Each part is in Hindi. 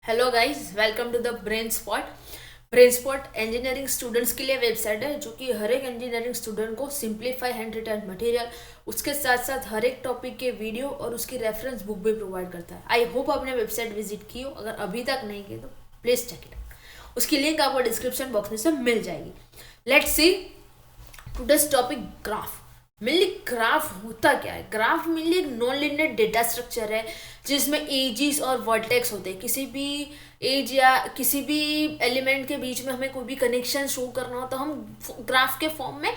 Hello guys, welcome to the Brain Spot. Brain Spot engineering students के लिए वेबसाइट है जो कि हर एक इंजीनियरिंग स्टूडेंट को सिंप्लीफाई हैंड रिटन मटेरियल, उसके साथ साथ हर एक टॉपिक के वीडियो और उसकी रेफरेंस बुक भी प्रोवाइड करता है। आई होप आपने वेबसाइट विजिट की हो। अगर अभी तक नहीं की तो प्लीज चेक इट आउट। उसकी लिंक आपको डिस्क्रिप्शन बॉक्स में से मिल जाएगी। Let's see today's topic, graph. Mainly graph होता क्या है? ग्राफ मेनली एक नॉन लिनियर डेटा स्ट्रक्चर है जिसमें एजिस और वर्टेक्स होते हैं। किसी भी एज या किसी भी एलिमेंट के बीच में हमें कोई भी कनेक्शन शो करना हो तो हम ग्राफ के फॉर्म में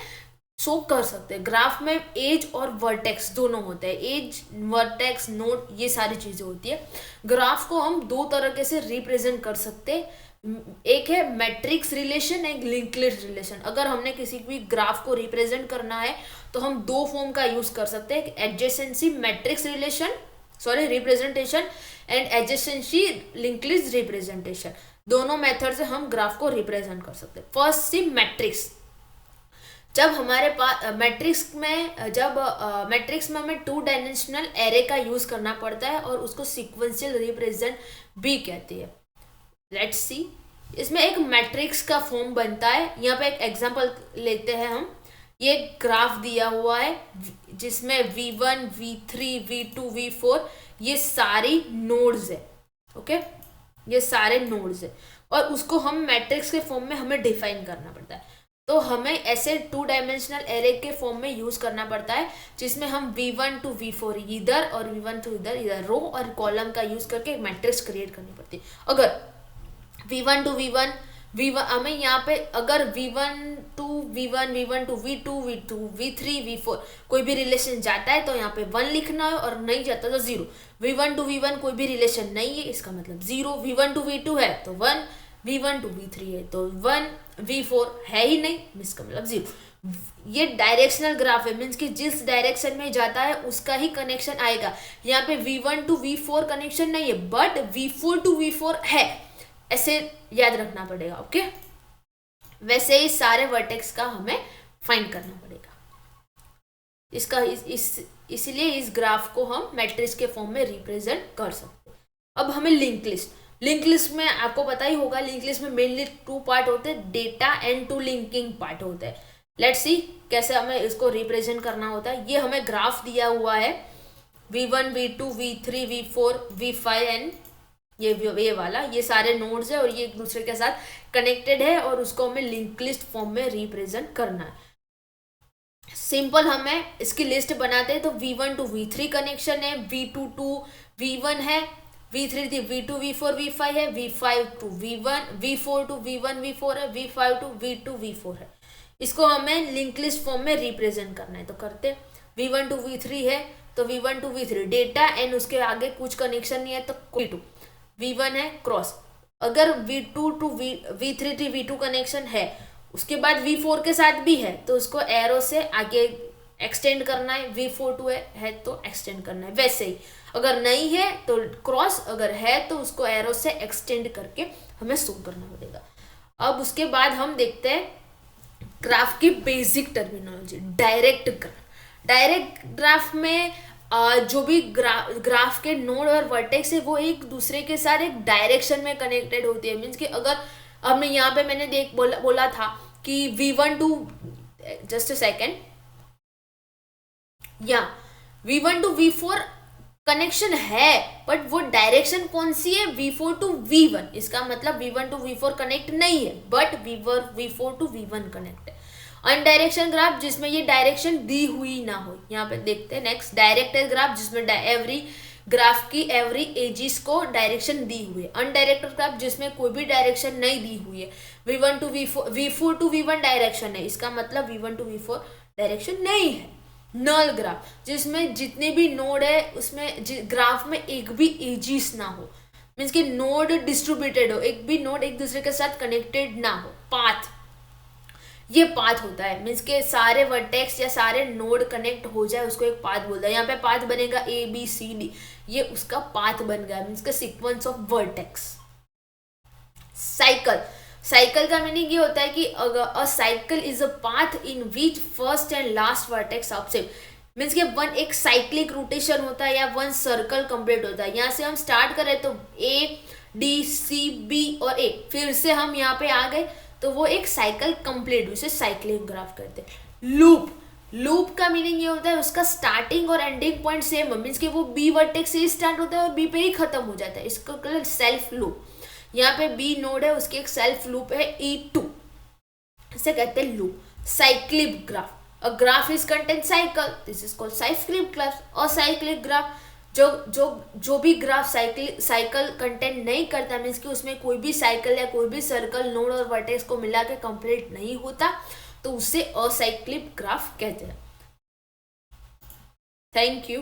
शो कर सकते हैं। ग्राफ में एज और वर्टेक्स दोनों होते हैं। एज, वर्टेक्स, नोड, ये सारी चीजें होती है। ग्राफ को हम दो तरीके से रिप्रेजेंट कर सकते हैं। एक है मैट्रिक्स रिलेशन, एक लिंक्ड लिस्ट रिलेशन। अगर हमने किसी भी ग्राफ को रिप्रेजेंट करना है तो हम दो फॉर्म का यूज कर सकते हैं, adjacency matrix relation, sorry representation, and adjacency linked list representation. दोनों मेथड से हम ग्राफ को रिप्रेजेंट कर सकते हैं। First see matrix. जब हमारे पास मैट्रिक्स में हमें टू डायमेंशनल एरे का यूज करना पड़ता है और उसको सीक्वेंशियल रिप्रेजेंट भी कहती है। लेट्स सी, इसमें एक मैट्रिक्स का फॉर्म बनता है। यहाँ पे एक एग्जांपल लेते हैं हम। ये ग्राफ दिया हुआ है जिसमें V1, V3, V2, V4 ये सारी नोड्स है। ओके, ये सारे नोड्स है और उसको हम मैट्रिक्स के फॉर्म में हमें डिफाइन करना पड़ता है। तो हमें ऐसे टू डायमेंशनल एरे के फॉर्म में यूज करना पड़ता है जिसमें हम V1 to V4 इधर और V1 to इधर रो और कॉलम का यूज करके एक मैट्रिक्स क्रिएट करनी पड़ती है। अगर V1 to V1 हमें यहाँ पे अगर V1 to V1, V1 to V2, V2, V3, V4 कोई भी रिलेशन जाता है तो यहाँ पे 1 लिखना है और नहीं जाता तो 0। V1 to V1 कोई भी रिलेशन नहीं है, इसका मतलब 0। V1 to V2 है तो 1, V1 to V3 है तो 1, V4 है ही नहीं, इसका मतलब 0। ये डायरेक्शनल ग्राफ है, मीन्स कि जिस डायरेक्शन में जाता है उसका ही कनेक्शन आएगा। यहाँ पे V1 to V4 कनेक्शन नहीं है बट V4 to V4 है, ऐसे याद रखना पड़ेगा। ओके, वैसे ही सारे वर्टेक्स का हमें फाइंड करना पड़ेगा। इसका इसलिए इस ग्राफ को हम मैट्रिक्स के फॉर्म में रिप्रेजेंट कर सकते हैं। अब हमें लिंक लिस्ट में आपको पता ही होगा, लिंक लिस्ट में मेनली टू पार्ट होते हैं, data and two linking part होता है। लेट्स सी कैसे हमें इसको रिप्रेजेंट करना होता है। ये हमें ग्राफ दिया हुआ है V1, V2, V3, V4, V5 and ये वाला, ये सारे नोड्स है और ये एक दूसरे के साथ कनेक्टेड है और उसको हमें लिंक लिस्ट फॉर्म में रिप्रेजेंट करना है। सिंपल, हमें इसकी लिस्ट बनाते हैं तो V1 to V3 कनेक्शन है, V2 to V1 है, V3 to V2, V4, V5 है, V5 to V1, V4 to V1, V4 है, V5 to V2, V4 है। इसको हमें लिंक लिस्ट फॉर्म में रिप्रेजेंट करना है तो करते V1 to V3 है तो V1 to V3 data and उसके आगे कुछ कनेक्शन नहीं है तो V2, V1 है क्रॉस। अगर V2 to V3 to V2 connection है उसके बाद V4 के साथ भी है तो उसको एरो से आगे एक्सटेंड करना है। V4 to है तो एक्सटेंड करना है। वैसे ही अगर नहीं है तो क्रॉस, अगर है तो उसको एरो से एक्सटेंड करके हमें शो करना पड़ेगा। अब उसके बाद हम देखते हैं ग्राफ की बेसिक टर्मिनोलॉजी। डायरेक्ट ग्राफ में जो भी ग्राफ के नोड और वर्टेक्स है वो एक दूसरे के साथ एक डायरेक्शन में कनेक्टेड होती है। मीन्स कि अगर हमने यहाँ पे मैंने बोला था कि V1 to, just a second, या V1 टू V4 कनेक्शन है बट वो डायरेक्शन कौन सी है? V4 to V1। इसका मतलब V1 टू V4 कनेक्ट नहीं है but V4 to V1 connect है। अनडायरेक्शन ग्राफ जिसमें ये डायरेक्शन दी हुई ना हो। यहाँ पे देखते हैं नेक्स्ट, डायरेक्टेड ग्राफ जिसमें एवरी ग्राफ की एवरी एजिस को डायरेक्शन दी हुई है। अनडायरेक्टेड ग्राफ जिसमें कोई भी डायरेक्शन नहीं दी हुई है। V1 to V4 to V1 direction है, इसका मतलब V1 टू V4 डायरेक्शन नहीं है। नल ग्राफ जिसमें जितने भी नोड है उसमें ग्राफ में एक भी एजिस ना हो, मीन्स कि नोड डिस्ट्रीब्यूटेड हो, एक भी नोड एक दूसरे के साथ कनेक्टेड ना हो। पाथ, ये पाथ होता है, मीन्स के सारे वर्टेक्स या सारे नोड कनेक्ट हो जाए उसको एक पाथ बोलता है। यहाँ पे पाथ बनेगा ABCD, ये उसका पाथ बन गया, मीन्स का सीक्वेंस ऑफ वर्टेक्स। साइकिल का मीनिंग ये होता है कि अ cycle is a path in which first and last vertex of same, means के एक साइक्लिक रोटेशन होता है या वन सर्कल कंप्लीट होता है। यहाँ से हम स्टार्ट करें तो A डी सी बी और ए, फिर से हम यहाँ पे आ गए तो वो एक साइकिल कंप्लीट हुई, उसे साइक्लिक ग्राफ कहते हैं। लूप, लूप का मीनिंग ये होता है उसका स्टार्टिंग और एंडिंग पॉइंट सेम है, मीन्स कि वो बी वर्टेक्स से ही स्टार्ट होता है और बी पे ही खत्म हो जाता है, इसको कहते हैं सेल्फ लूप। यहाँ पे बी नोड है, उसकी एक सेल्फ लूप है E2, इसे कहते हैं loop. Cyclic graph, a graph is content cycle, this is called cyclic graph. और साइक्लिक ग्राफ जो जो जो भी ग्राफ साइकिल कंटेंट नहीं करता, मीन्स कि उसमें कोई भी साइकिल या कोई भी सर्कल नोड और वर्टेक्स को मिला के कंप्लीट नहीं होता, तो उसे असाइक्लिक ग्राफ कहते हैं। Thank you.